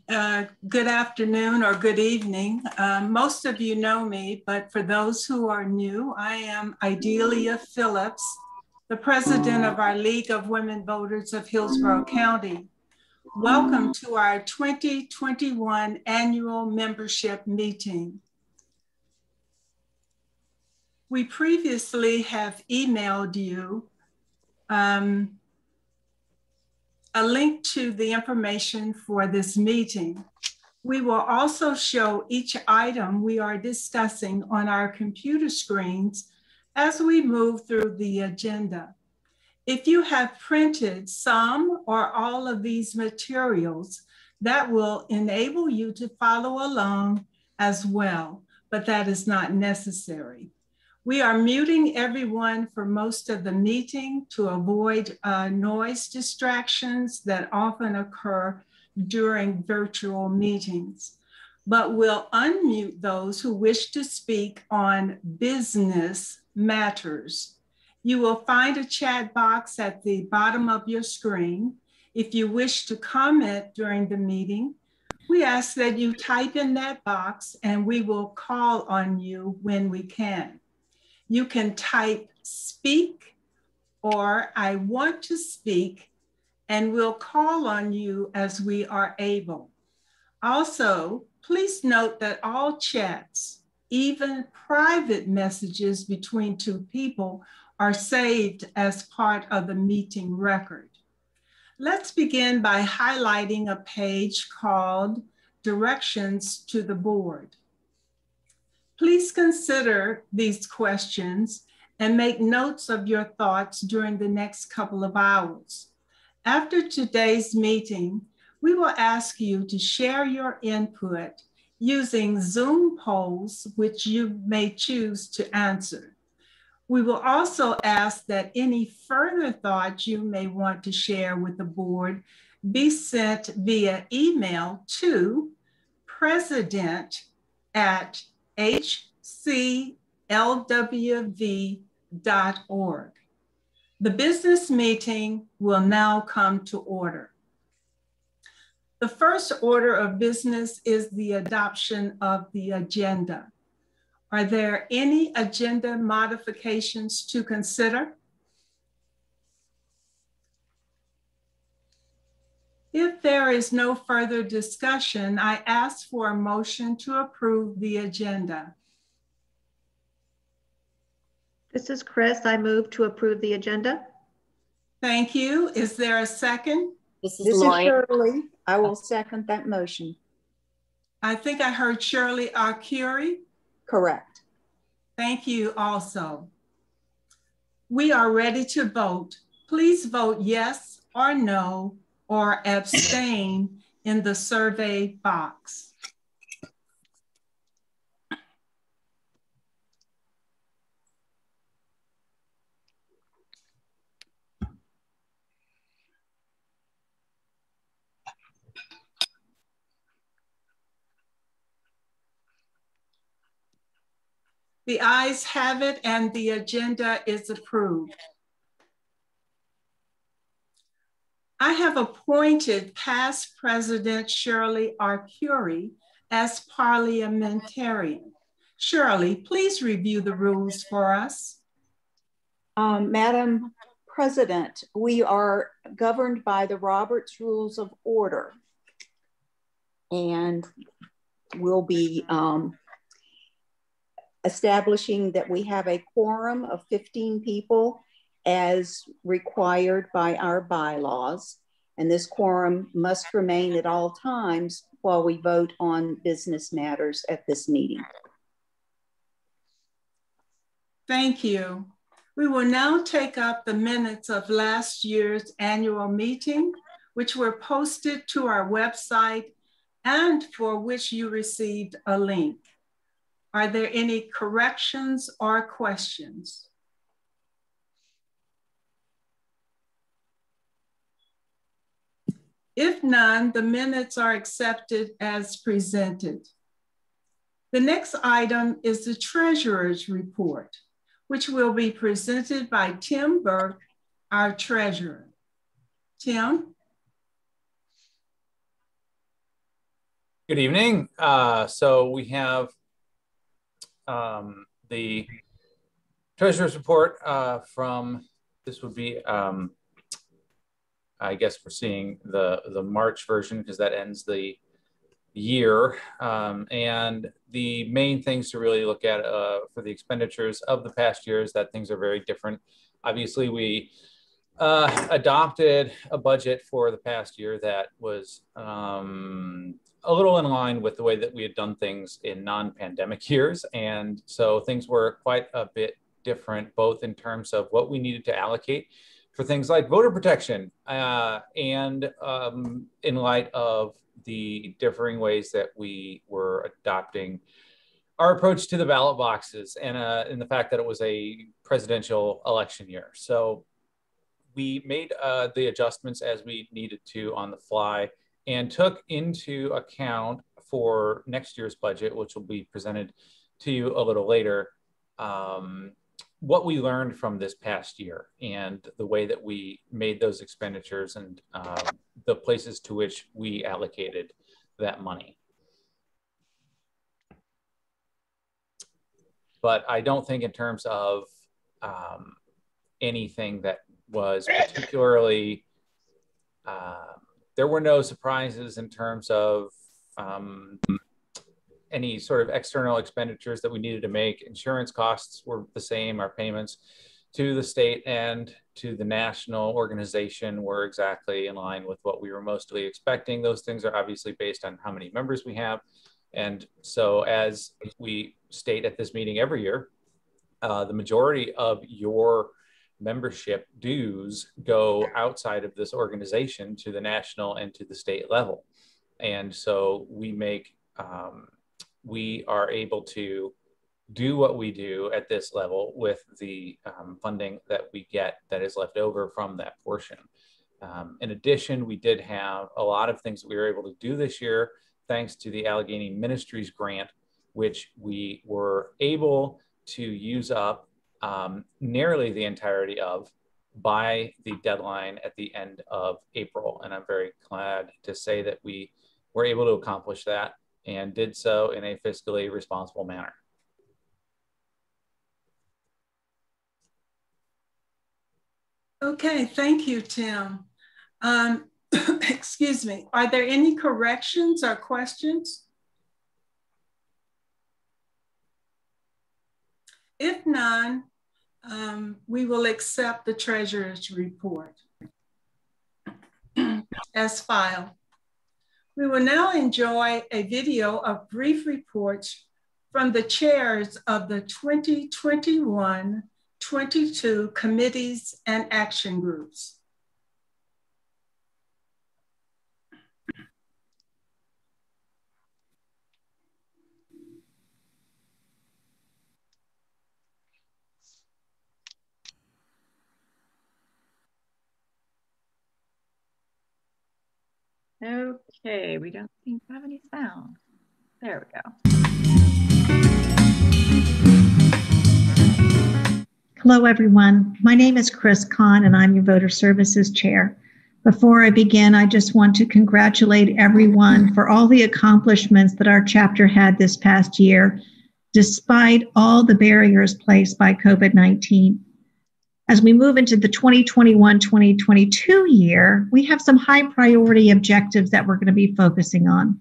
Good afternoon or good evening. Most of you know me, but for those who are new, I am Idelia Phillips, the president of our League of Women Voters of Hillsborough County. Welcome to our 2021 annual membership meeting. We previously have emailed you a link to the information for this meeting. We will also show each item we are discussing on our computer screens as we move through the agenda. If you have printed some or all of these materials, that will enable you to follow along as well, but that is not necessary. We are muting everyone for most of the meeting to avoid noise distractions that often occur during virtual meetings, but we'll unmute those who wish to speak on business matters. You will find a chat box at the bottom of your screen. If you wish to comment during the meeting, we ask that you type in that box and we will call on you when we can. You can type speak or I want to speak, and we'll call on you as we are able. Also, please note that all chats, even private messages between two people, are saved as part of the meeting record. Let's begin by highlighting a page called Directions to the Board. Please consider these questions and make notes of your thoughts during the next couple of hours. After today's meeting, we will ask you to share your input using Zoom polls, which you may choose to answer. We will also ask that any further thoughts you may want to share with the board be sent via email to president@hclwv.org. The business meeting will now come to order. The first order of business is the adoption of the agenda. Are there any agenda modifications to consider? If there is no further discussion, I ask for a motion to approve the agenda. This is Chris. I move to approve the agenda. Thank you. Is there a second? This is Shirley. I will second that motion. I think I heard Shirley Arcuri. Correct. Thank you also. We are ready to vote. Please vote yes or no or abstain in the survey box. The ayes have it and the agenda is approved. I have appointed past President Shirley Arcuri as parliamentarian. Shirley, please review the rules for us. Madam President, we are governed by the Roberts Rules of Order, and we'll be establishing that we have a quorum of 15 people as required by our bylaws. And this quorum must remain at all times while we vote on business matters at this meeting. Thank you. We will now take up the minutes of last year's annual meeting, which were posted to our website and for which you received a link. Are there any corrections or questions? If none, the minutes are accepted as presented. The next item is the treasurer's report, which will be presented by Tim Burke, our treasurer. Tim? Good evening. So we have the treasurer's report from, this would be, I guess we're seeing the March version because that ends the year. And the main things to really look at for the expenditures of the past year is that things are very different. Obviously, we adopted a budget for the past year that was a little in line with the way that we had done things in non-pandemic years. And so things were quite a bit different, both in terms of what we needed to allocate for things like voter protection and in light of the differing ways that we were adopting our approach to the ballot boxes and in the fact that it was a presidential election year. So we made the adjustments as we needed to on the fly and took into account for next year's budget, which will be presented to you a little later, what we learned from this past year and the way that we made those expenditures and the places to which we allocated that money. But I don't think in terms of anything that was particularly, there were no surprises in terms of any sort of external expenditures that we needed to make. Insurance costs were the same. Our payments to the state and to the national organization were exactly in line with what we were mostly expecting. Those things are obviously based on how many members we have. And so as we state at this meeting every year, the majority of your membership dues go outside of this organization to the national and to the state level. And so we make, we are able to do what we do at this level with the funding that we get that is left over from that portion. In addition, we did have a lot of things that we were able to do this year thanks to the Allegheny Ministries grant, which we were able to use up nearly the entirety of by the deadline at the end of April. And I'm very glad to say that we were able to accomplish that and did so in a fiscally responsible manner. Okay, thank you, Tim. Excuse me, are there any corrections or questions? If none, we will accept the treasurer's report as filed. We will now enjoy a video of brief reports from the chairs of the 2021-22 committees and action groups. Okay, we don't seem to have any sound. There we go. Hello, everyone. My name is Chris Kahn, and I'm your Voter Services Chair. Before I begin, I just want to congratulate everyone for all the accomplishments that our chapter had this past year, despite all the barriers placed by COVID-19. As we move into the 2021-2022 year, we have some high priority objectives that we're going to be focusing on.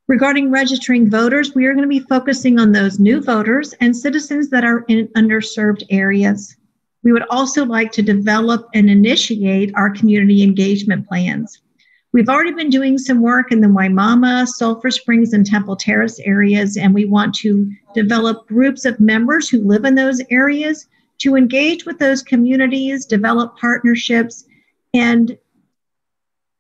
Regarding registering voters, we are going to be focusing on those new voters and citizens that are in underserved areas. We would also like to develop and initiate our community engagement plans. We've already been doing some work in the Waimama, Sulphur Springs, and Temple Terrace areas, and we want to develop groups of members who live in those areas to engage with those communities, develop partnerships, and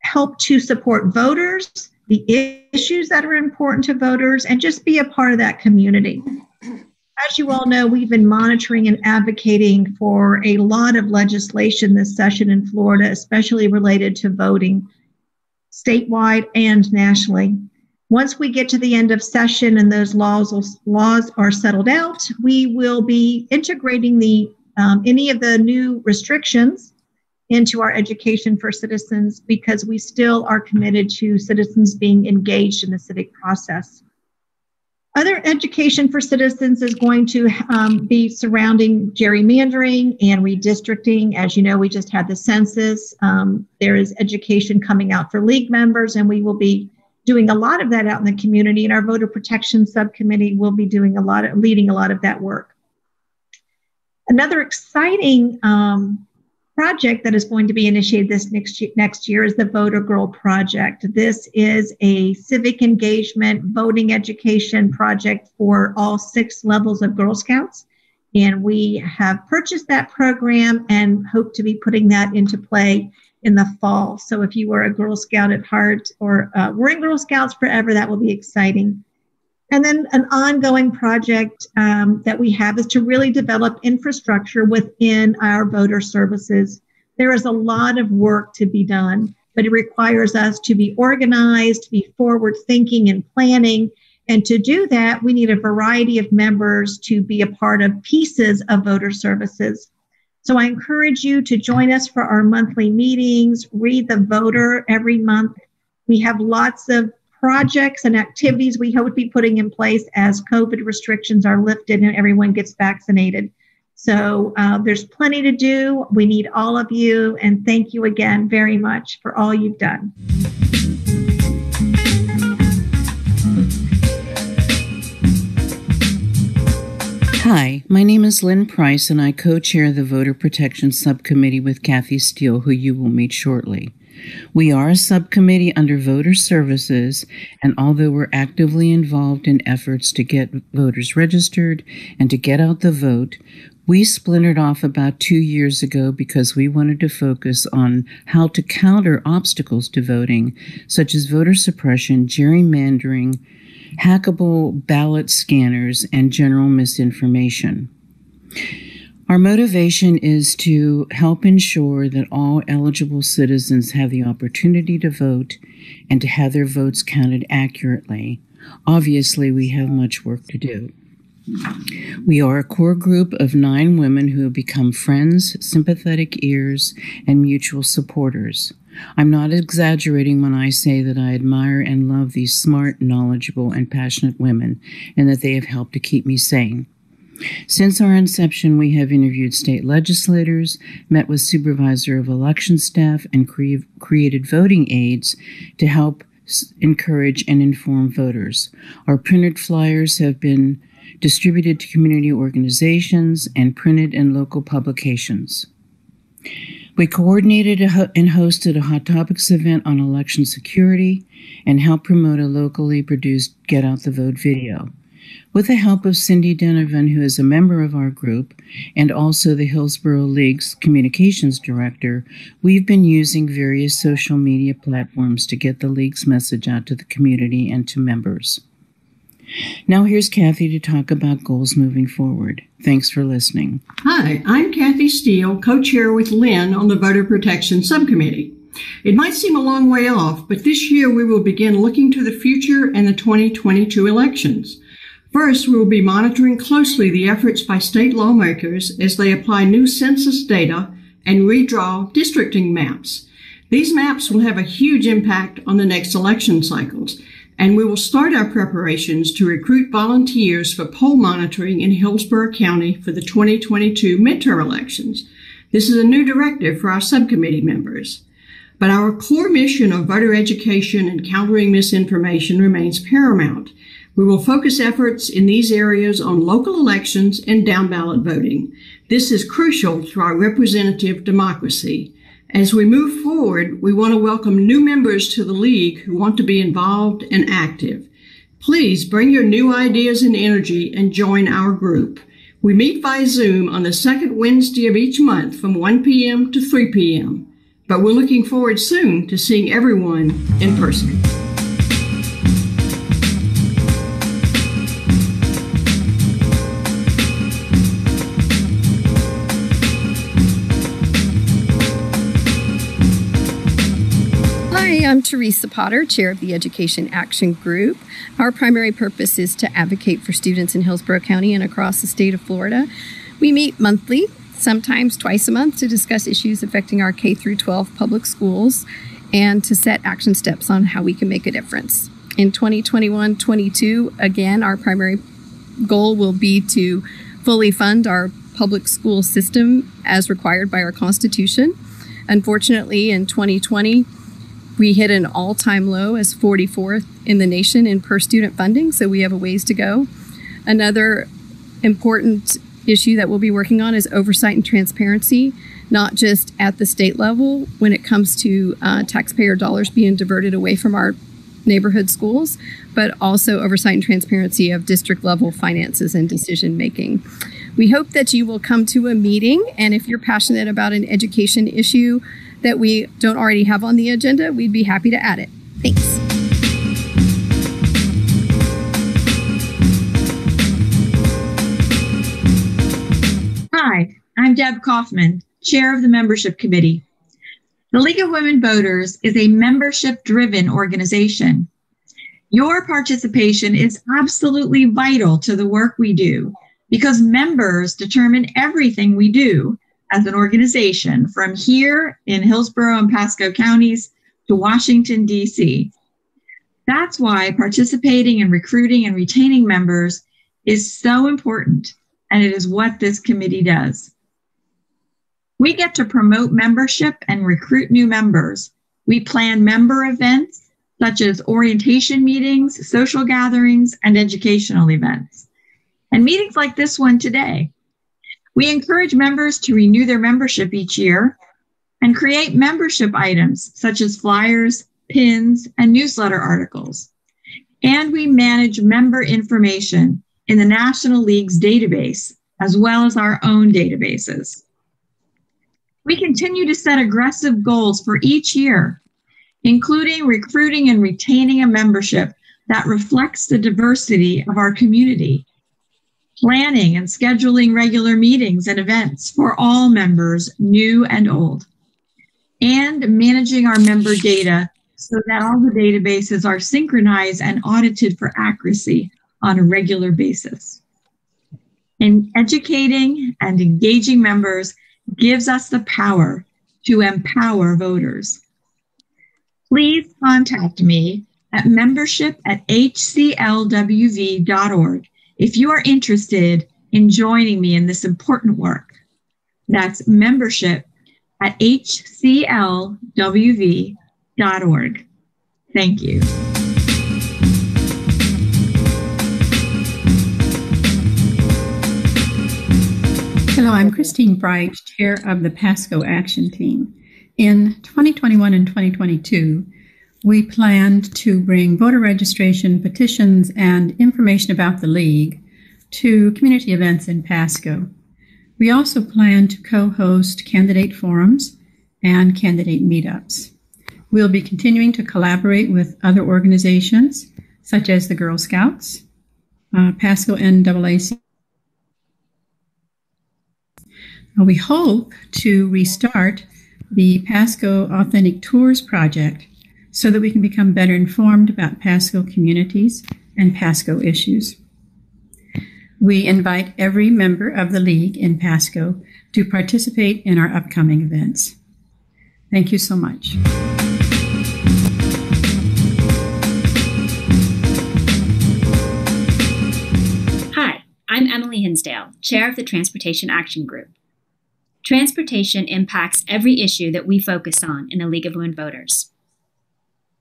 help to support voters, the issues that are important to voters, and just be a part of that community. As you all know, we've been monitoring and advocating for a lot of legislation this session in Florida, especially related to voting, statewide and nationally. Once we get to the end of session and those laws are settled out, we will be integrating any of the new restrictions into our education for citizens, because we still are committed to citizens being engaged in the civic process. Other education for citizens is going to be surrounding gerrymandering and redistricting. As you know, we just had the census. There is education coming out for league members, and we will be doing a lot of that out in the community. And our voter protection subcommittee will be doing leading a lot of that work. Another exciting project that is going to be initiated this next year is the Voter Girl Project. This is a civic engagement voting education project for all 6 levels of Girl Scouts. And we have purchased that program and hope to be putting that into play in the fall. So if you were a Girl Scout at heart or we're in Girl Scouts forever, that will be exciting. And then an ongoing project that we have is to really develop infrastructure within our voter services. There is a lot of work to be done, but it requires us to be organized, to be forward thinking and planning. And to do that, we need a variety of members to be a part of pieces of voter services. So I encourage you to join us for our monthly meetings, read the voter every month. We have lots of projects and activities we hope to be putting in place as COVID restrictions are lifted and everyone gets vaccinated. So there's plenty to do. We need all of you. And thank you again very much for all you've done. Hi, my name is Lynn Price, and I co-chair the Voter Protection Subcommittee with Kathy Steele, who you will meet shortly. We are a subcommittee under Voter Services, and although we're actively involved in efforts to get voters registered and to get out the vote, we splintered off about 2 years ago because we wanted to focus on how to counter obstacles to voting, such as voter suppression, gerrymandering, hackable ballot scanners, and general misinformation. Our motivation is to help ensure that all eligible citizens have the opportunity to vote and to have their votes counted accurately. Obviously, we have much work to do. We are a core group of 9 women who have become friends, sympathetic ears, and mutual supporters. I'm not exaggerating when I say that I admire and love these smart, knowledgeable, and passionate women, and that they have helped to keep me sane. Since our inception, we have interviewed state legislators, met with supervisor of election staff, and created voting aids to help encourage and inform voters. Our printed flyers have been distributed to community organizations and printed in local publications. We coordinated and hosted a Hot Topics event on election security and helped promote a locally produced Get Out the Vote video. With the help of Cindy Donovan, who is a member of our group, and also the Hillsborough League's communications director, we've been using various social media platforms to get the League's message out to the community and to members. Now here's Kathy to talk about goals moving forward. Thanks for listening. Hi, I'm Kathy Steele, co-chair with Lynn on the Voter Protection Subcommittee. It might seem a long way off, but this year we will begin looking to the future and the 2022 elections. First, we will be monitoring closely the efforts by state lawmakers as they apply new census data and redraw districting maps. These maps will have a huge impact on the next election cycles, and we will start our preparations to recruit volunteers for poll monitoring in Hillsborough County for the 2022 midterm elections. This is a new directive for our subcommittee members. But our core mission of voter education and countering misinformation remains paramount. We will focus efforts in these areas on local elections and down-ballot voting. This is crucial to our representative democracy. As we move forward, we want to welcome new members to the League who want to be involved and active. Please bring your new ideas and energy and join our group. We meet via Zoom on the second Wednesday of each month from 1 p.m. to 3 p.m. But we're looking forward soon to seeing everyone in person. I'm Teresa Potter, chair of the Education Action Group. Our primary purpose is to advocate for students in Hillsborough County and across the state of Florida. We meet monthly sometimes twice a month, to discuss issues affecting our K through 12 public schools and to set action steps on how we can make a difference. In 2021-22, again, our primary goal will be to fully fund our public school system as required by our Constitution. Unfortunately, in 2020, we hit an all-time low as 44th in the nation in per student funding, so we have a ways to go. Another important issue that we'll be working on is oversight and transparency, not just at the state level when it comes to taxpayer dollars being diverted away from our neighborhood schools, but also oversight and transparency of district level finances and decision making. We hope that you will come to a meeting, and if you're passionate about an education issue that we don't already have on the agenda, we'd be happy to add it. Thanks. Hi, I'm Deb Kaufman, Chair of the Membership Committee. The League of Women Voters is a membership-driven organization. Your participation is absolutely vital to the work we do because members determine everything we do as an organization, from here in Hillsborough and Pasco counties to Washington, D.C. That's why participating in recruiting and retaining members is so important, and it is what this committee does. We get to promote membership and recruit new members. We plan member events such as orientation meetings, social gatherings, and educational events. And meetings like this one today. We encourage members to renew their membership each year and create membership items such as flyers, pins, and newsletter articles. And we manage member information in the National League's database, as well as our own databases. We continue to set aggressive goals for each year, including recruiting and retaining a membership that reflects the diversity of our community, planning and scheduling regular meetings and events for all members, new and old, and managing our member data so that all the databases are synchronized and audited for accuracy on a regular basis. And educating and engaging members gives us the power to empower voters. Please contact me at membership@hclwv.org if you are interested in joining me in this important work. That's membership@hclwv.org. Thank you. Hello, I'm Christine Bright, Chair of the Pasco Action Team. In 2021 and 2022, we planned to bring voter registration, petitions, and information about the League to community events in Pasco. We also plan to co-host candidate forums and candidate meetups. We'll be continuing to collaborate with other organizations, such as the Girl Scouts, Pasco NAACP. We hope to restart the Pasco Authentic Tours project so that we can become better informed about Pasco communities and Pasco issues. We invite every member of the League in Pasco to participate in our upcoming events. Thank you so much. Hi, I'm Emily Hinsdale, Chair of the Transportation Action Group. Transportation impacts every issue that we focus on in the League of Women Voters.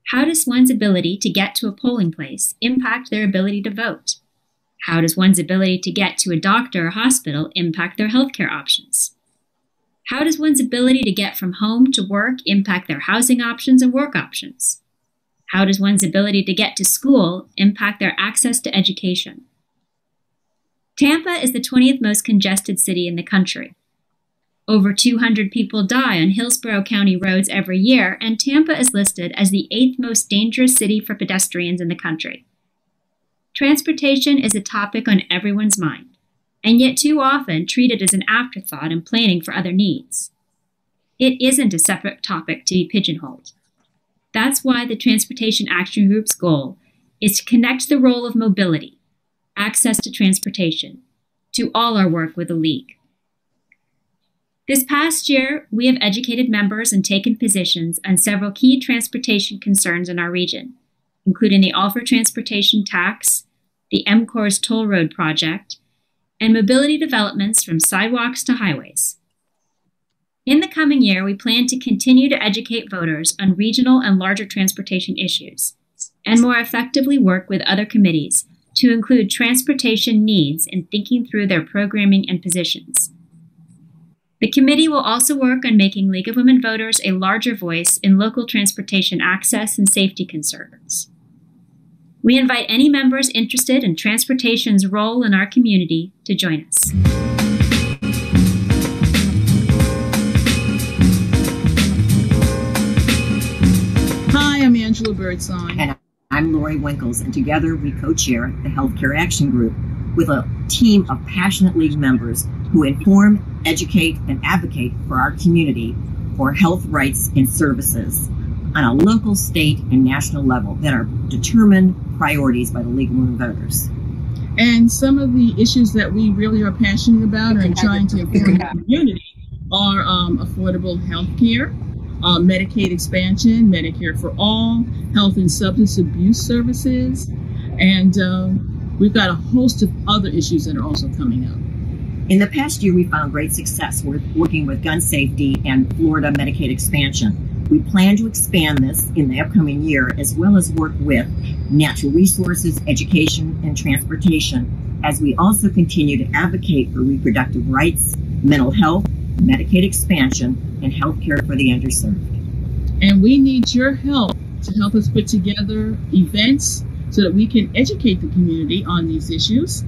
How does one's ability to get to a polling place impact their ability to vote? How does one's ability to get to a doctor or hospital impact their healthcare options? How does one's ability to get from home to work impact their housing options and work options? How does one's ability to get to school impact their access to education? Tampa is the 20th most congested city in the country. Over 200 people die on Hillsborough County roads every year, and Tampa is listed as the 8th most dangerous city for pedestrians in the country. Transportation is a topic on everyone's mind, and yet too often treated as an afterthought in planning for other needs. It isn't a separate topic to be pigeonholed. That's why the Transportation Action Group's goal is to connect the role of mobility, access to transportation, to all our work with the League. This past year, we have educated members and taken positions on several key transportation concerns in our region, including the All for Transportation tax, the MCOR's toll road project, and mobility developments from sidewalks to highways. In the coming year, we plan to continue to educate voters on regional and larger transportation issues, and more effectively work with other committees to include transportation needs in thinking through their programming and positions. The committee will also work on making League of Women Voters a larger voice in local transportation access and safety concerns. We invite any members interested in transportation's role in our community to join us. Hi, I'm Angela Birdsong. And I'm Lori Winkles, and together we co-chair the Healthcare Action Group with a team of passionate League members who inform, educate, and advocate for our community for health rights and services on a local, state, and national level that are determined priorities by the League of Women Voters. And some of the issues that we really are passionate about and trying to inform the community are affordable health care, Medicaid expansion, Medicare for all, health and substance abuse services, and we've got a host of other issues that are also coming up. In the past year, we found great success with working with gun safety and Florida Medicaid expansion. We plan to expand this in the upcoming year, as well as work with natural resources, education, and transportation, as we also continue to advocate for reproductive rights, mental health, Medicaid expansion, and health care for the underserved. And we need your help to help us put together events so that we can educate the community on these issues.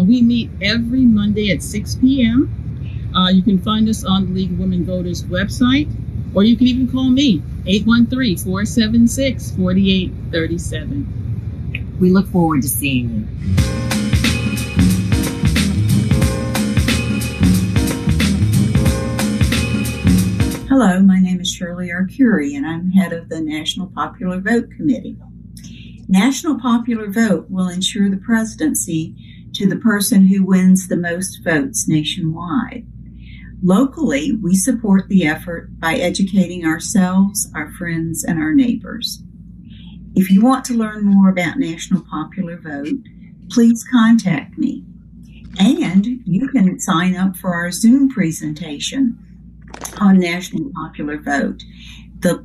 We meet every Monday at 6 p.m. You can find us on the League of Women Voters website, or you can even call me, 813-476-4837. We look forward to seeing you. Hello, my name is Shirley R. Curie, and I'm head of the National Popular Vote Committee. National Popular Vote will ensure the presidency to the person who wins the most votes nationwide. Locally, we support the effort by educating ourselves, our friends, and our neighbors. If you want to learn more about National Popular Vote, please contact me. And you can sign up for our Zoom presentation on National Popular Vote.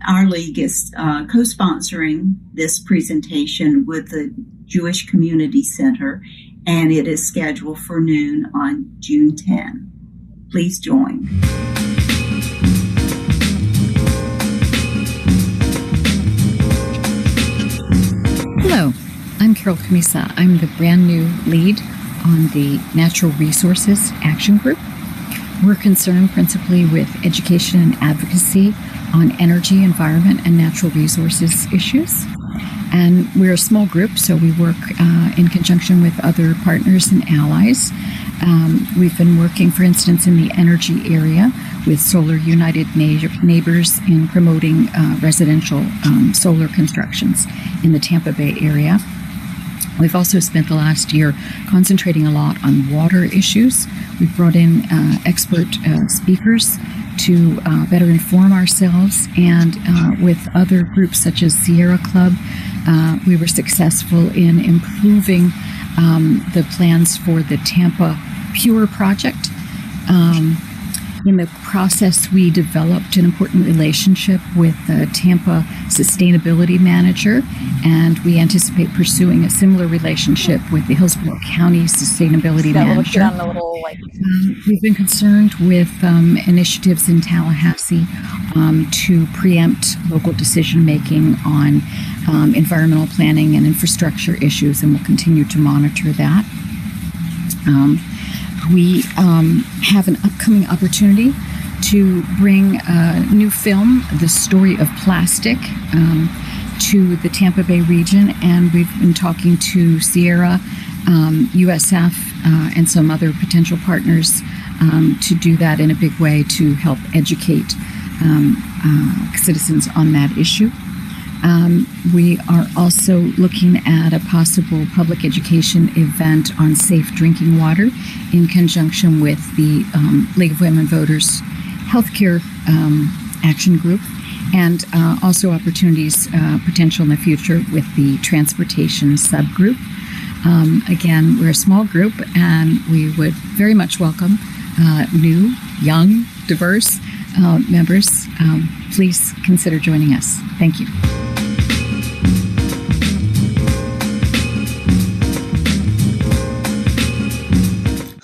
Our league is co-sponsoring this presentation with the Jewish Community Center, and it is scheduled for noon on June 10. Please join. Hello, I'm Carol Camisa. I'm the brand new lead on the Natural Resources Action Group. We're concerned principally with education and advocacy on energy, environment, and natural resources issues. And we're a small group, so we work in conjunction with other partners and allies. We've been working, for instance, in the energy area with Solar United Neighbors in promoting residential solar constructions in the Tampa Bay area. We've also spent the last year concentrating a lot on water issues. We've brought in expert speakers to better inform ourselves, and with other groups such as Sierra Club, we were successful in improving the plans for the Tampa Pure project. In the process, we developed an important relationship with the Tampa Sustainability Manager, and we anticipate pursuing a similar relationship with the Hillsborough County Sustainability Manager. We've been concerned with initiatives in Tallahassee to preempt local decision-making on environmental planning and infrastructure issues, and we'll continue to monitor that. We have an upcoming opportunity to bring a new film, The Story of Plastic, to the Tampa Bay region, and we've been talking to Sierra, USF, and some other potential partners to do that in a big way to help educate citizens on that issue. We are also looking at a possible public education event on safe drinking water in conjunction with the League of Women Voters healthcare action group, and also opportunities potential in the future with the transportation subgroup. Again, we're a small group, and we would very much welcome new, young, diverse members. Please consider joining us. Thank you.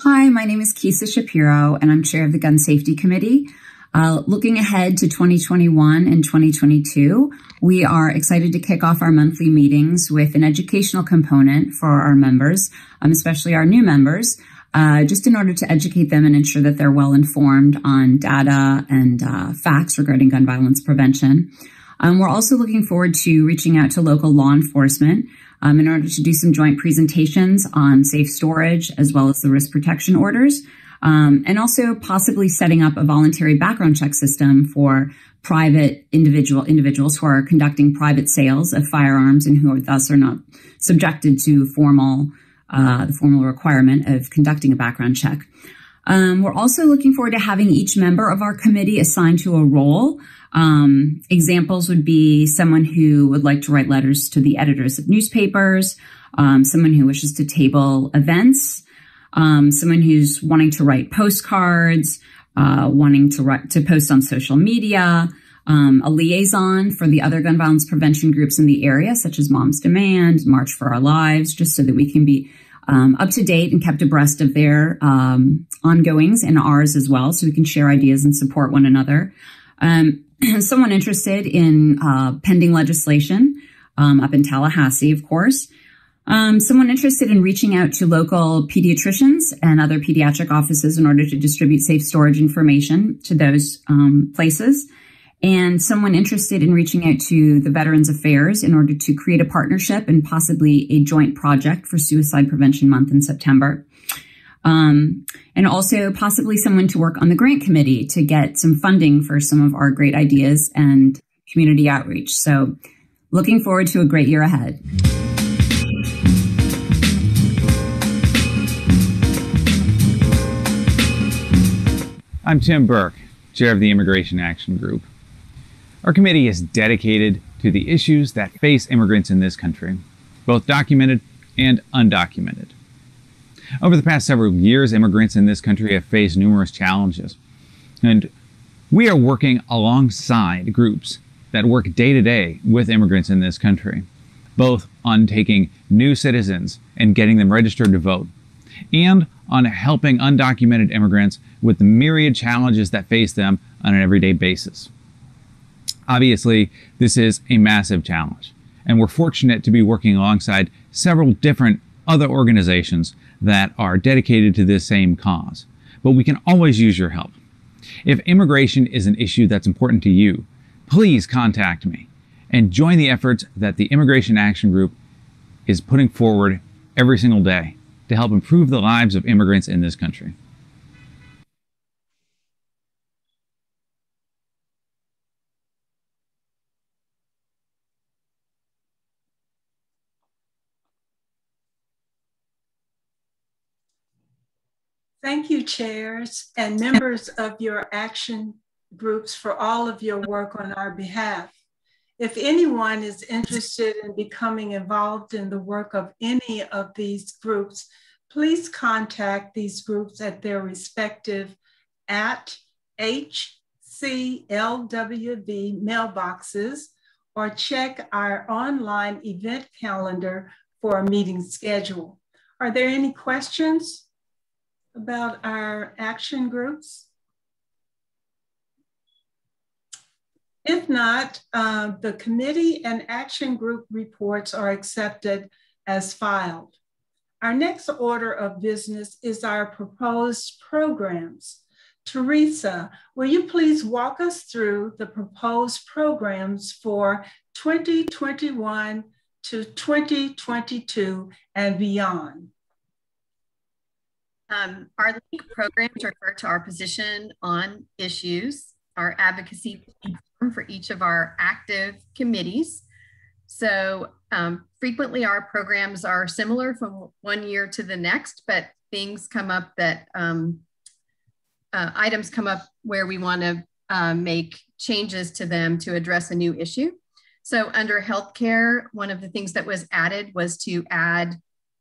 Hi, my name is Kisa Shapiro, and I'm chair of the Gun Safety Committee. Looking ahead to 2021 and 2022, we are excited to kick off our monthly meetings with an educational component for our members, especially our new members, just in order to educate them and ensure that they're well informed on data and facts regarding gun violence prevention. We're also looking forward to reaching out to local law enforcement in order to do some joint presentations on safe storage as well as the risk protection orders. And also possibly setting up a voluntary background check system for private individuals who are conducting private sales of firearms and who thus are not subjected to the formal requirement of conducting a background check. We're also looking forward to having each member of our committee assigned to a role. Examples would be someone who would like to write letters to the editors of newspapers, someone who wishes to table events, someone who's wanting to write postcards, wanting to post on social media, a liaison for the other gun violence prevention groups in the area, such as Moms Demand, March for Our Lives, just so that we can be up to date and kept abreast of their ongoings and ours as well, so we can share ideas and support one another. Someone interested in pending legislation up in Tallahassee, of course. Someone interested in reaching out to local pediatricians and other pediatric offices in order to distribute safe storage information to those places. And someone interested in reaching out to the Veterans Affairs in order to create a partnership and possibly a joint project for Suicide Prevention Month in September. And also possibly someone to work on the grant committee to get some funding for some of our great ideas and community outreach. So looking forward to a great year ahead. I'm Tim Burke, chair of the Immigration Action Group. Our committee is dedicated to the issues that face immigrants in this country, both documented and undocumented. Over the past several years, immigrants in this country have faced numerous challenges, and we are working alongside groups that work day to day with immigrants in this country, both on taking new citizens and getting them registered to vote, and on helping undocumented immigrants with the myriad challenges that face them on an everyday basis. Obviously, this is a massive challenge, and we're fortunate to be working alongside several different other organizations that are dedicated to this same cause. But we can always use your help. If immigration is an issue that's important to you, please contact me and join the efforts that the Immigration Action Group is putting forward every single day to help improve the lives of immigrants in this country. Thank you, chairs and members of your action groups for all of your work on our behalf. If anyone is interested in becoming involved in the work of any of these groups, please contact these groups at their respective @HCLWV mailboxes or check our online event calendar for a meeting schedule. Are there any questions about our action groups? If not, the committee and action group reports are accepted as filed. Our next order of business is our proposed programs. Teresa, will you please walk us through the proposed programs for 2021 to 2022 and beyond? Our LEAG programs refer to our position on issues, our advocacy platform for each of our active committees. So frequently our programs are similar from one year to the next, but things come up that items come up where we want to make changes to them to address a new issue. So under healthcare, one of the things that was added was to add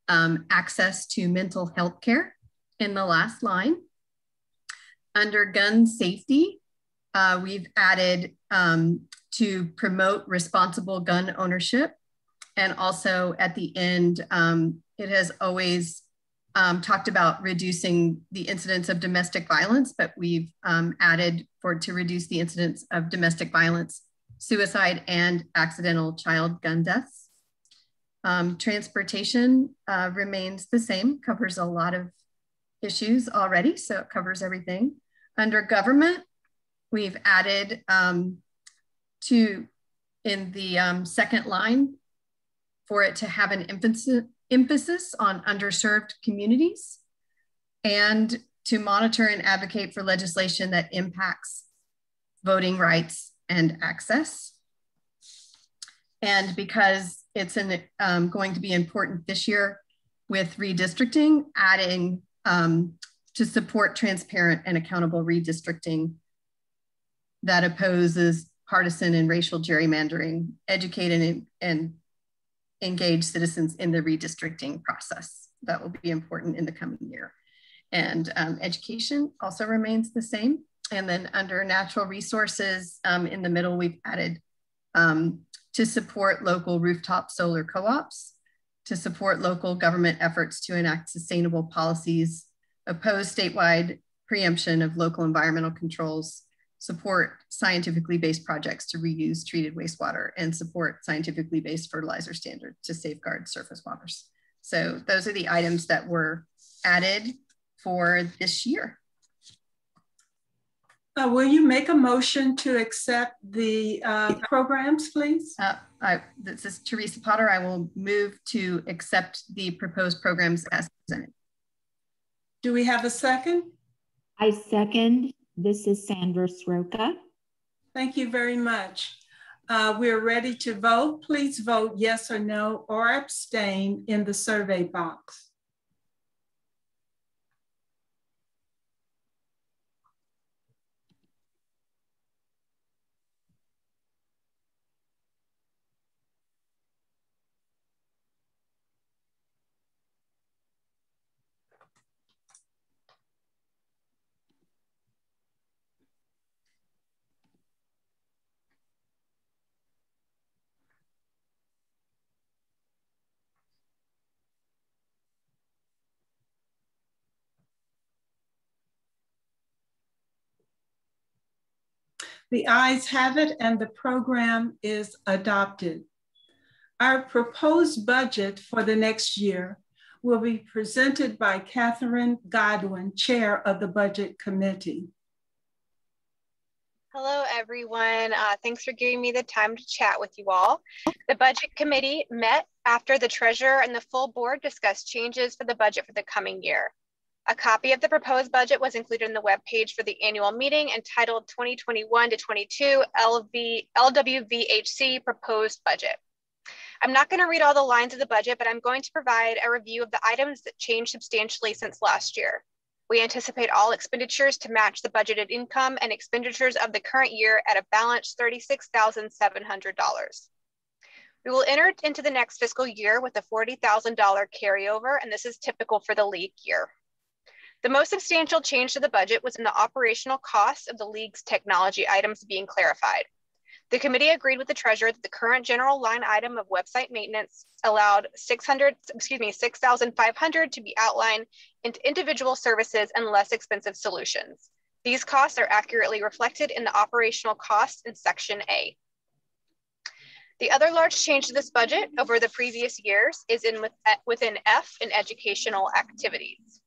access to mental health care in the last line. Under gun safety, we've added to promote responsible gun ownership. And also at the end, it has always talked about reducing the incidence of domestic violence, but we've added to reduce the incidence of domestic violence, suicide, and accidental child gun deaths. Transportation remains the same, covers a lot of issues already, so it covers everything. Under government, we've added in the second line for it to have an emphasis on underserved communities and to monitor and advocate for legislation that impacts voting rights and access. And because it's going to be important this year with redistricting, adding to support transparent and accountable redistricting that opposes partisan and racial gerrymandering, educate and engage citizens in the redistricting process. That will be important in the coming year. And education also remains the same. And then under natural resources, in the middle, we've added to support local rooftop solar co-ops, to support local government efforts to enact sustainable policies, oppose statewide preemption of local environmental controls, support scientifically based projects to reuse treated wastewater, and support scientifically based fertilizer standards to safeguard surface waters. So those are the items that were added for this year. Will you make a motion to accept the programs, please? This is Teresa Potter. I will move to accept the proposed programs as presented. Do we have a second? I second. This is Sandra Sroka. Thank you very much. We're ready to vote. Please vote yes or no or abstain in the survey box. The ayes have it and the program is adopted. Our proposed budget for the next year will be presented by Catherine Godwin, Chair of the Budget Committee. Hello, everyone. Thanks for giving me the time to chat with you all. The Budget Committee met after the Treasurer and the full board discussed changes for the budget for the coming year. A copy of the proposed budget was included in the webpage for the annual meeting entitled 2021 to 22 LWVHC Proposed Budget. I'm not going to read all the lines of the budget, but I'm going to provide a review of the items that changed substantially since last year. We anticipate all expenditures to match the budgeted income and expenditures of the current year at a balanced $36,700. We will enter into the next fiscal year with a $40,000 carryover, and this is typical for the league year. The most substantial change to the budget was in the operational costs of the league's technology items being clarified. The committee agreed with the treasurer that the current general line item of website maintenance allowed $6,500 to be outlined into individual services and less expensive solutions. These costs are accurately reflected in the operational costs in Section A. The other large change to this budget over the previous years is within F in educational activities.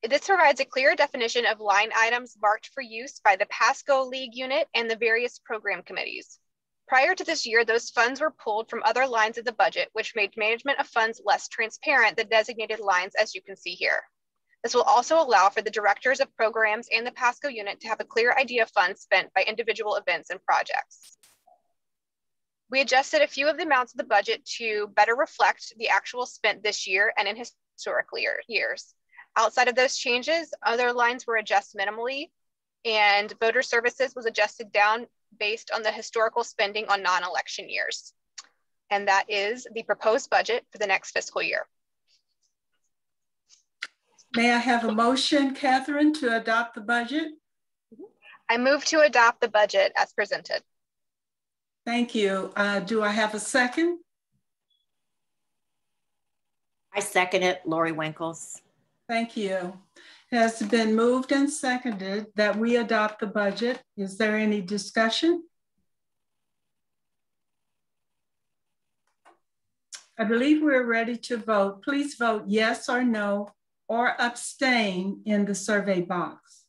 This provides a clear definition of line items marked for use by the PASCO League unit and the various program committees. Prior to this year, those funds were pulled from other lines of the budget, which made management of funds less transparent than designated lines, as you can see here. This will also allow for the directors of programs and the PASCO unit to have a clear idea of funds spent by individual events and projects. We adjusted a few of the amounts of the budget to better reflect the actual spent this year and in historic years. Outside of those changes, other lines were adjusted minimally, and voter services was adjusted down based on the historical spending on non-election years. And that is the proposed budget for the next fiscal year. May I have a motion, Catherine, to adopt the budget? I move to adopt the budget as presented. Thank you. Do I have a second? I second it, Lori Winkles. Thank you. It has been moved and seconded that we adopt the budget. Is there any discussion? I believe we're ready to vote. Please vote yes or no or abstain in the survey box.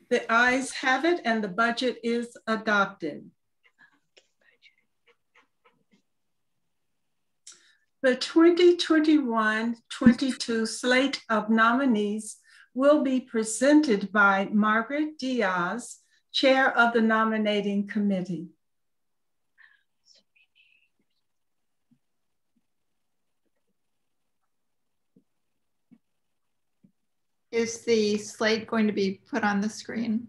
The ayes have it and the budget is adopted. The 2021-22 slate of nominees will be presented by Margaret Diaz, Chair of the Nominating Committee. Is the slate going to be put on the screen?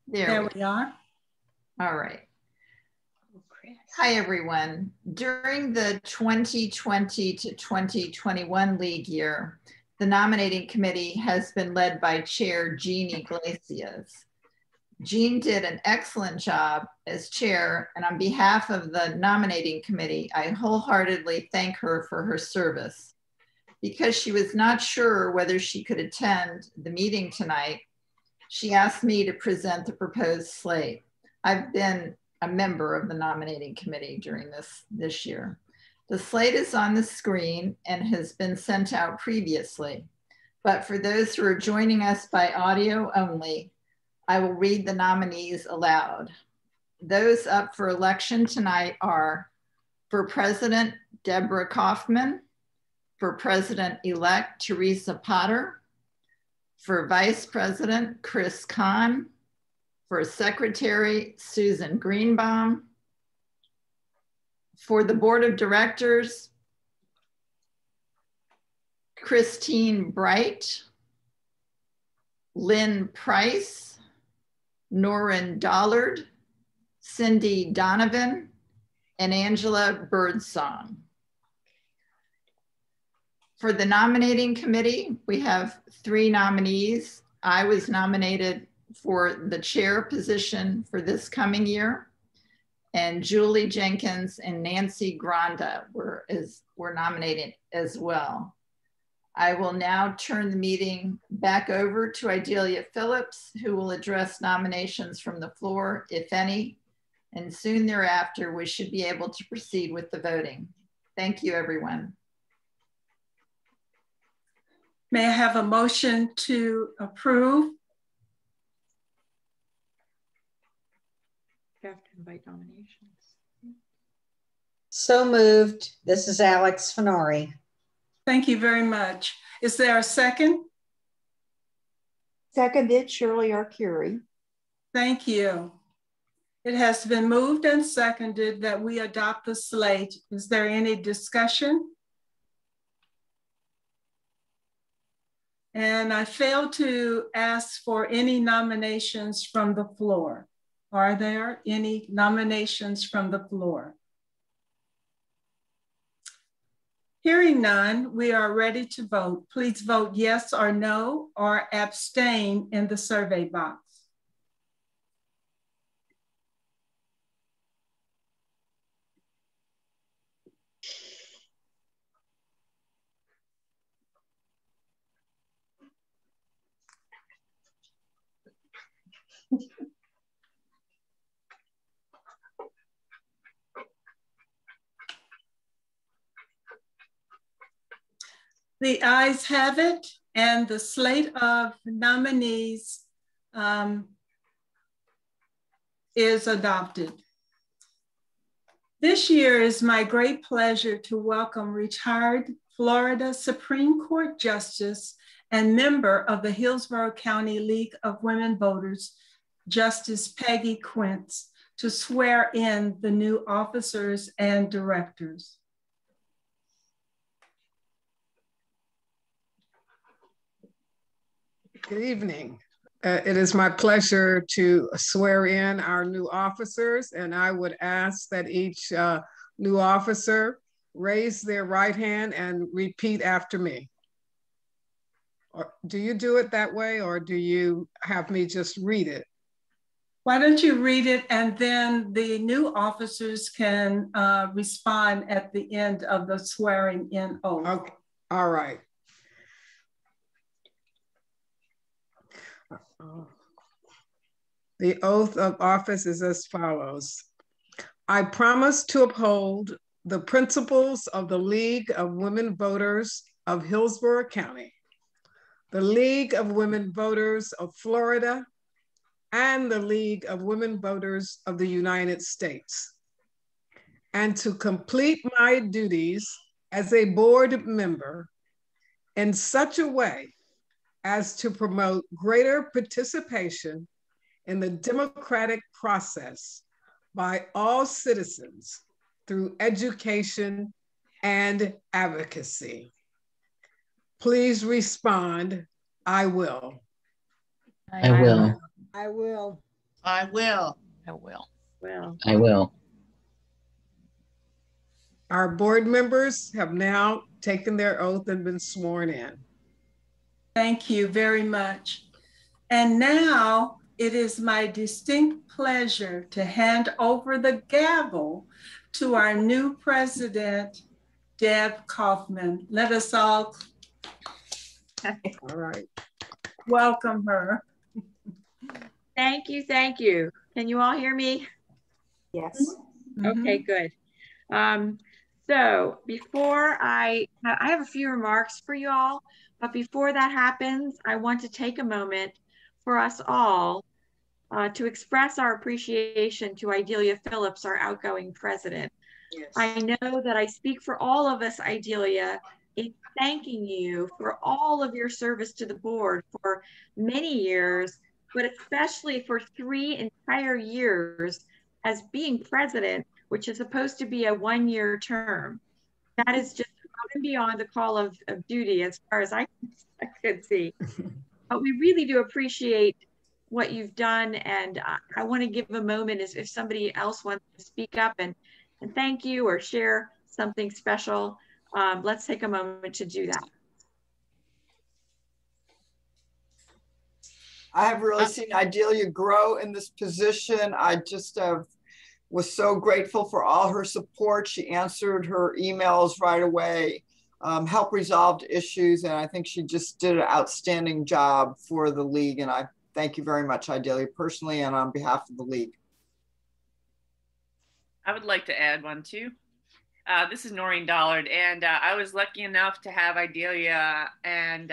There we are. All right. Hi, everyone. During the 2020 to 2021 league year, the nominating committee has been led by Chair Jean Iglesias. Jean did an excellent job as chair, and on behalf of the nominating committee, I wholeheartedly thank her for her service. Because she was not sure whether she could attend the meeting tonight, she asked me to present the proposed slate. I've been a member of the nominating committee during this year. The slate is on the screen and has been sent out previously, but for those who are joining us by audio only, I will read the nominees aloud. Those up for election tonight are: for President, Deborah Kaufman; for President-elect, Teresa Potter; for Vice President, Chris Kahn; for Secretary, Susan Greenbaum; for the Board of Directors, Christine Bright, Lynn Price, Norrin Dollard, Cindy Donovan, and Angela Birdsong. For the nominating committee, we have 3 nominees. I was nominated for the chair position for this coming year, and Julie Jenkins and Nancy Granda were nominated as well. I will now turn the meeting back over to Idalia Phillips, who will address nominations from the floor, if any, and soon thereafter, we should be able to proceed with the voting. Thank you, everyone. May I have a motion to approve? You have to invite nominations. So moved. This is Alex Fenari. Thank you very much. Is there a second? Seconded, Shirley R. Curie. Thank you. It has been moved and seconded that we adopt the slate. Is there any discussion? And I failed to ask for any nominations from the floor. Are there any nominations from the floor? Hearing none, we are ready to vote. Please vote yes or no or abstain in the survey box. The ayes have it, and the slate of nominees is adopted. This year is my great pleasure to welcome retired Florida Supreme Court Justice and member of the Hillsborough County League of Women Voters, Justice Peggy Quince, to swear in the new officers and directors. Good evening. It is my pleasure to swear in our new officers, and I would ask that each new officer raise their right hand and repeat after me. Or do you do it that way, or do you have me just read it? Why don't you read it, and then the new officers can respond at the end of the swearing in oath. Okay. All right. The oath of office is as follows. I promise to uphold the principles of the League of Women Voters of Hillsborough County, the League of Women Voters of Florida, and the League of Women Voters of the United States, and to complete my duties as a board member in such a way as to promote greater participation in the democratic process by all citizens through education and advocacy. Please respond, I will. I will. I will. I will. I will. Well. I will. Our board members have now taken their oath and been sworn in. Thank you very much. And now it is my distinct pleasure to hand over the gavel to our new president, Deb Kaufman. Let us all right. Welcome her. Thank you. Thank you. Can you all hear me? Yes. Okay, good. So before I have a few remarks for you all, but before that happens, I want to take a moment for us all to express our appreciation to Idelia Phillips, our outgoing president. Yes. I know that I speak for all of us, Idelia, in thanking you for all of your service to the board for many years, but especially for 3 entire years as being president, which is supposed to be a 1-year term. That is just above and beyond the call of duty as far as I could see. But we really do appreciate what you've done. And I want to give a moment if somebody else wants to speak up and thank you or share something special. Let's take a moment to do that. I have really seen Idelia grow in this position. I just was so grateful for all her support. She answered her emails right away, helped resolve issues, and I think she just did an outstanding job for the league. And I thank you very much, Idelia, personally and on behalf of the league. I would like to add one too. This is Noreen Dollard, and I was lucky enough to have Idelia and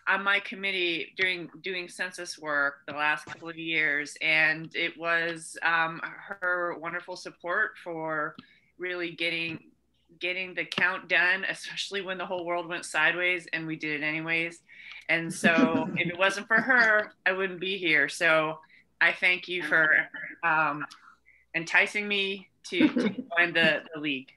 on my committee doing census work the last couple of years, and it was her wonderful support for really getting the count done, especially when the whole world went sideways, and we did it anyways. And so if it wasn't for her, I wouldn't be here. So I thank you for enticing me to join the league.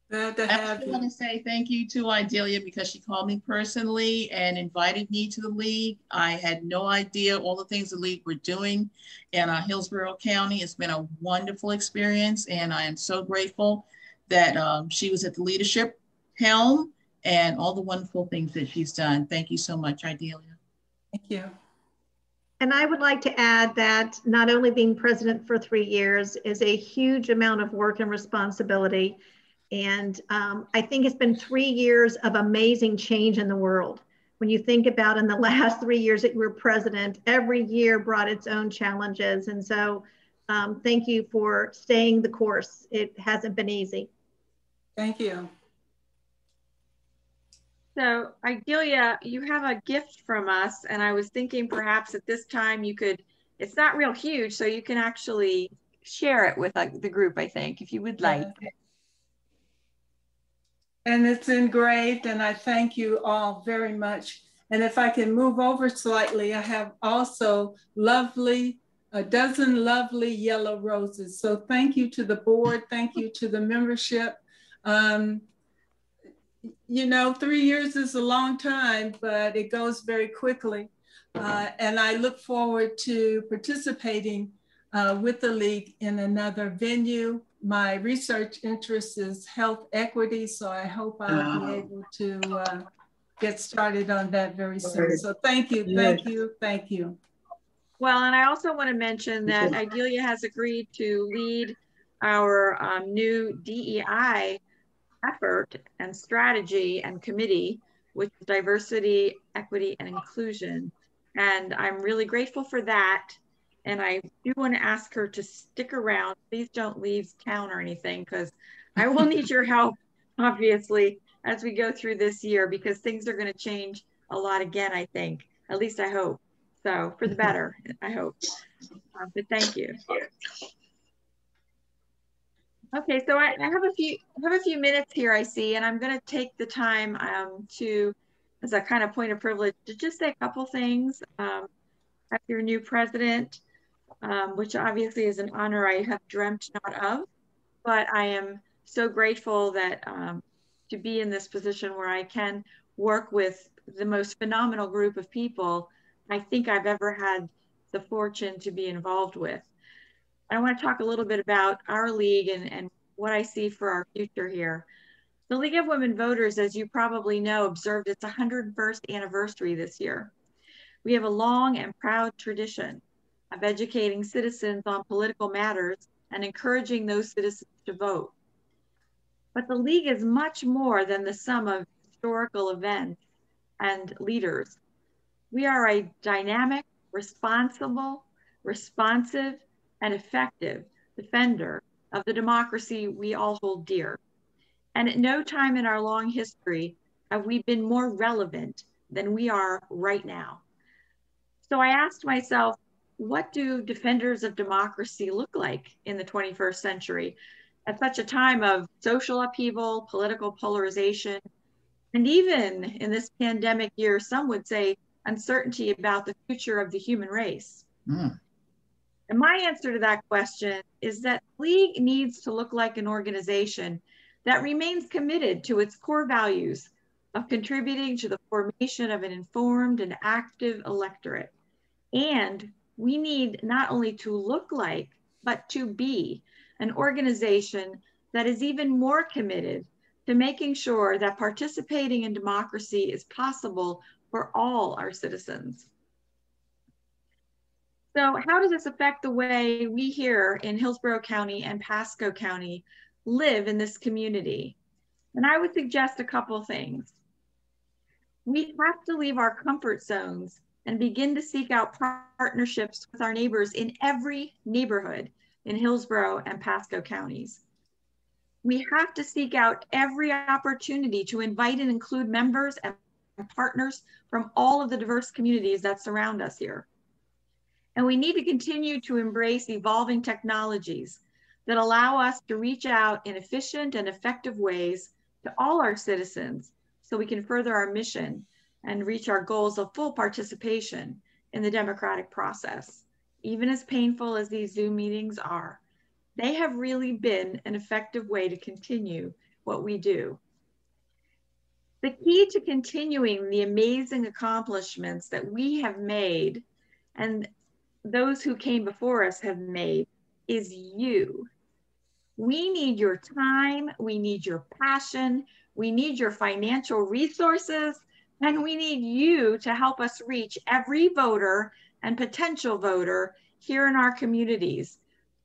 Glad to have you. I want to say thank you to Idelia because she called me personally and invited me to the league. I had no idea all the things the league were doing in Hillsborough County. It's been a wonderful experience, and I am so grateful that she was at the leadership helm and all the wonderful things that she's done. Thank you so much, Idelia. Thank you. And I would like to add that not only being president for 3 years is a huge amount of work and responsibility. And I think it's been 3 years of amazing change in the world. When you think about in the last 3 years that you were president, every year brought its own challenges. And so thank you for staying the course. It hasn't been easy. Thank you. So Idelia, you have a gift from us. And I was thinking perhaps at this time you could, it's not real huge, so you can actually share it with the group, I think, if you would like. And it's engraved, and I thank you all very much. And if I can move over slightly, I have also a dozen lovely yellow roses. So thank you to the board, thank you to the membership. You know, 3 years is a long time, but it goes very quickly. And I look forward to participating with the league in another venue. My research interest is health equity, so I hope I'll be able to get started on that very soon. So thank you, thank you, thank you. Well, and I also want to mention that Idalia has agreed to lead our new DEI effort and strategy and committee, which is diversity, equity, and inclusion. And I'm really grateful for that. And I do want to ask her to stick around. Please don't leave town or anything, because I will need your help, obviously, as we go through this year, because things are going to change a lot again, I think. At least I hope. So for the better, I hope. But thank you. Okay, so I have a few minutes here, I see, and I'm going to take the time to, as a kind of point of privilege, to just say a couple things. As your new president, which obviously is an honor I have dreamt not of, but I am so grateful that to be in this position where I can work with the most phenomenal group of people I think I've ever had the fortune to be involved with. I want to talk a little bit about our league and what I see for our future here. The League of Women Voters, as you probably know, observed its 101st anniversary this year. We have a long and proud tradition of educating citizens on political matters and encouraging those citizens to vote. But the League is much more than the sum of historical events and leaders. We are a dynamic, responsive, and effective defender of the democracy we all hold dear. And at no time in our long history have we been more relevant than we are right now. So I asked myself, what do defenders of democracy look like in the 21st century at such a time of social upheaval, political polarization, and even in this pandemic year, some would say uncertainty about the future of the human race? And my answer to that question is that League needs to look like an organization that remains committed to its core values of contributing to the formation of an informed and active electorate. And we need not only to look like, but to be an organization that is even more committed to making sure that participating in democracy is possible for all our citizens. So how does this affect the way we here in Hillsborough County and Pasco County live in this community? And I would suggest a couple things. We have to leave our comfort zones and begin to seek out partnerships with our neighbors in every neighborhood in Hillsborough and Pasco counties. We have to seek out every opportunity to invite and include members and partners from all of the diverse communities that surround us here. And we need to continue to embrace evolving technologies that allow us to reach out in efficient and effective ways to all our citizens so we can further our mission and reach our goals of full participation in the democratic process. Even as painful as these Zoom meetings are, they have really been an effective way to continue what we do. The key to continuing the amazing accomplishments that we have made and those who came before us have made is you. We need your time, we need your passion, we need your financial resources, and we need you to help us reach every voter and potential voter here in our communities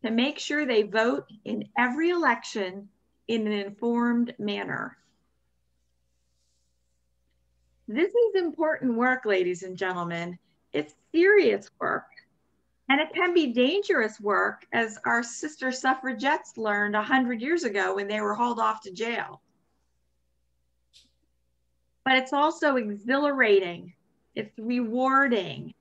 to make sure they vote in every election in an informed manner. This is important work, ladies and gentlemen. It's serious work. And it can be dangerous work, as our sister suffragettes learned 100 years ago when they were hauled off to jail. But it's also exhilarating. It's rewarding.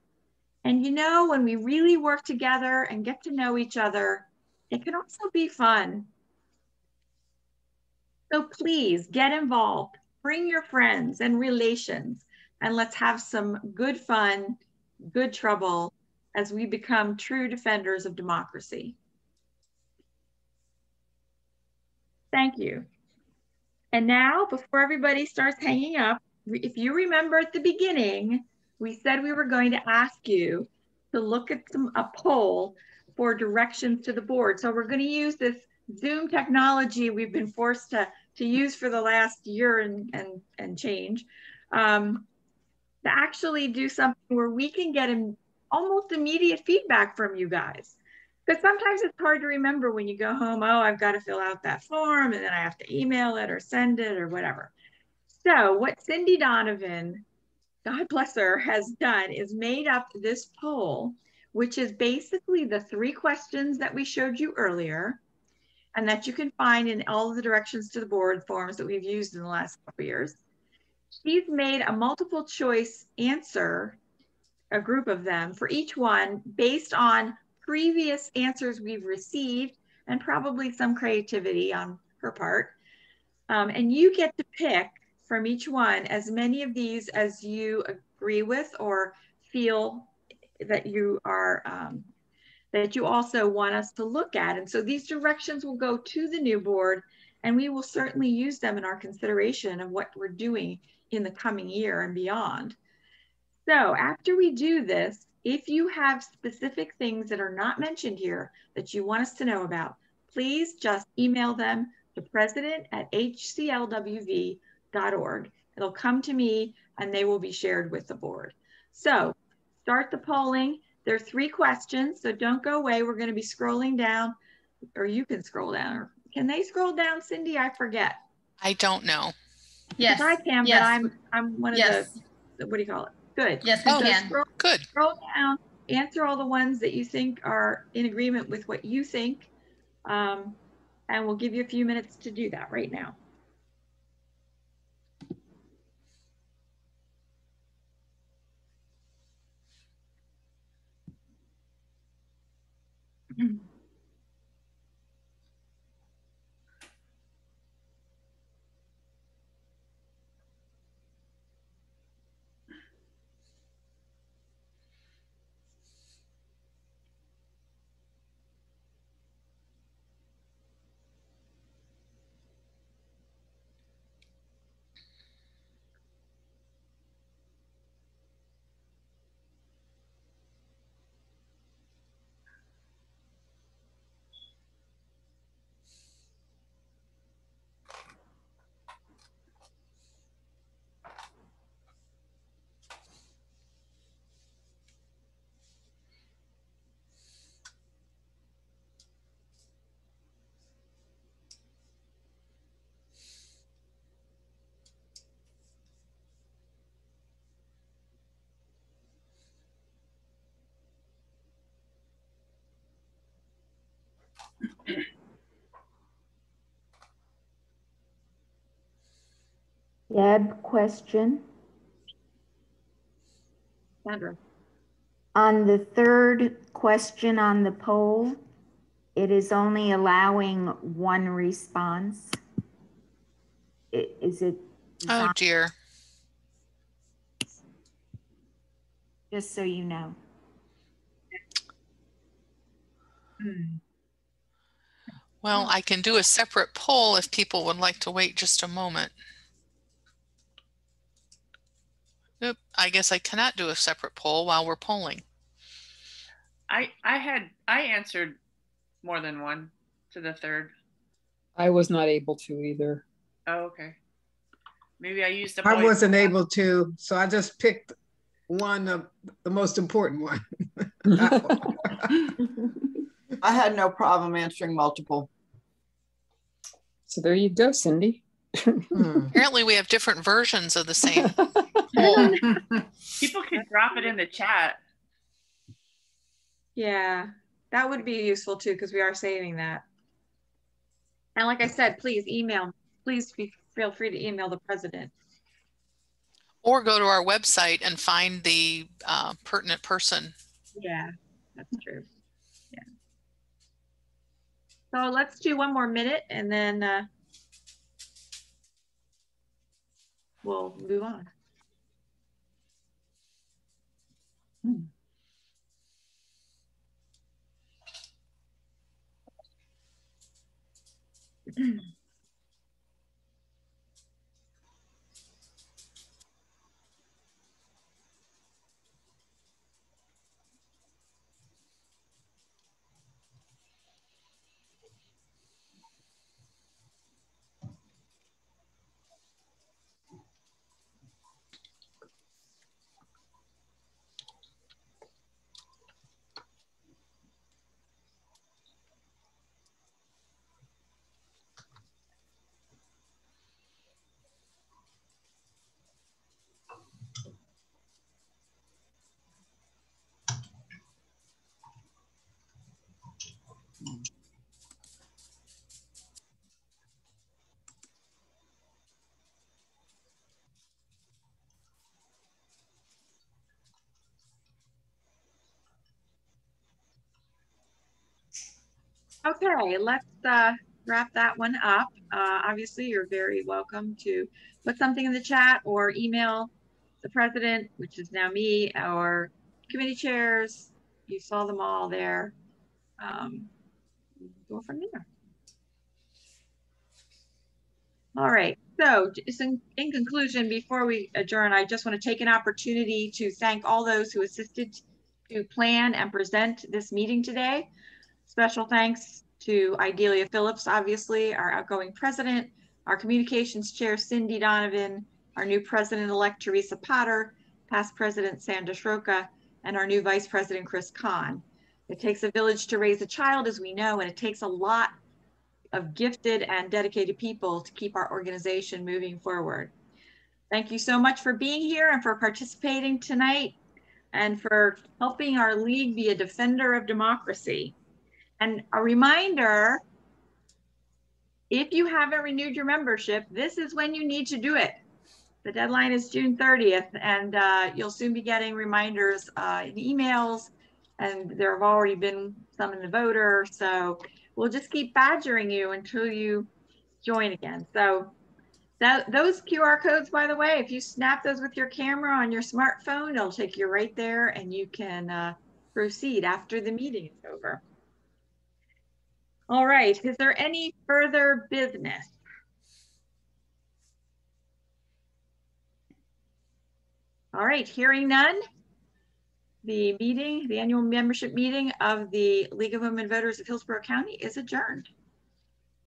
And you know, when we really work together and get to know each other, it can also be fun. So please get involved, bring your friends and relations, and let's have some good fun, good trouble as we become true defenders of democracy. Thank you. And now, before everybody starts hanging up, if you remember at the beginning, we said we were going to ask you to look at a poll for directions to the board. So we're going to use this Zoom technology we've been forced to use for the last year and change, to actually do something where we can get almost immediate feedback from you guys. Because sometimes it's hard to remember when you go home, oh, I've got to fill out that form and then I have to email it or send it or whatever. So what Cindy Donovan, God bless her, has done is made up this poll, which is basically the 3 questions that we showed you earlier and that you can find in all of the directions to the board forms that we've used in the last couple of years. She's made a multiple choice answer, a group of them for each one based on previous answers we've received and probably some creativity on her part. And you get to pick from each one as many of these as you agree with or feel that you are, that you also want us to look at. And so these directions will go to the new board and we will certainly use them in our consideration of what we're doing in the coming year and beyond. So after we do this, if you have specific things that are not mentioned here that you want us to know about, please just email them to president@hclwv.org. It'll come to me and they will be shared with the board. So start the polling. There are 3 questions, so don't go away. We're going to be scrolling down, or you can scroll down. Or can they scroll down, Cindy? I forget. I don't know. Yes, I can, yes. but I'm one of the, what do you call it? Good. Yes, we can. Good. Scroll down, answer all the ones that you think are in agreement with what you think. And we'll give you a few minutes to do that right now. Deb, question. Sandra. On the 3rd question on the poll, it is only allowing 1 response. Is it? Oh dear. Just so you know. Well, I can do a separate poll if people would like to wait just a moment. Oop, I guess I cannot do a separate poll while we're polling. I answered more than 1 to the 3rd. I was not able to either. Oh, okay. Maybe I used up. I wasn't able to, so I just picked one of the most important one. I had no problem answering multiple. So there you go, Cindy. Apparently we have different versions of the same poll. People can drop it in the chat. Yeah, that would be useful too, because we are saving that. And like I said, please feel free to email the president. Or go to our website and find the pertinent person. Yeah, that's true. Yeah. So let's do one more minute and then we'll move on. Okay, let's wrap that one up. Obviously, you're very welcome to put something in the chat or email the president, which is now me, or committee chairs. You saw them all there. Go from there. All right, so just in conclusion, before we adjourn, I just want to take an opportunity to thank all those who assisted to plan and present this meeting today. Special thanks to Idalia Phillips, obviously, our outgoing president, our communications chair, Cindy Donovan, our new president-elect, Teresa Potter, past president, Sandra Shroka, and our new vice president, Chris Kahn. It takes a village to raise a child, as we know, and it takes a lot of gifted and dedicated people to keep our organization moving forward. Thank you so much for being here and for participating tonight and for helping our league be a defender of democracy. And a reminder, if you haven't renewed your membership, this is when you need to do it. The deadline is June 30th, and you'll soon be getting reminders in emails, and there have already been some in the voter, so we'll just keep badgering you until you join again. So those QR codes, by the way, if you snap those with your camera on your smartphone, it'll take you right there, and you can proceed after the meeting is over. All right, is there any further business? All right, hearing none, the annual membership meeting of the League of Women Voters of Hillsborough County is adjourned.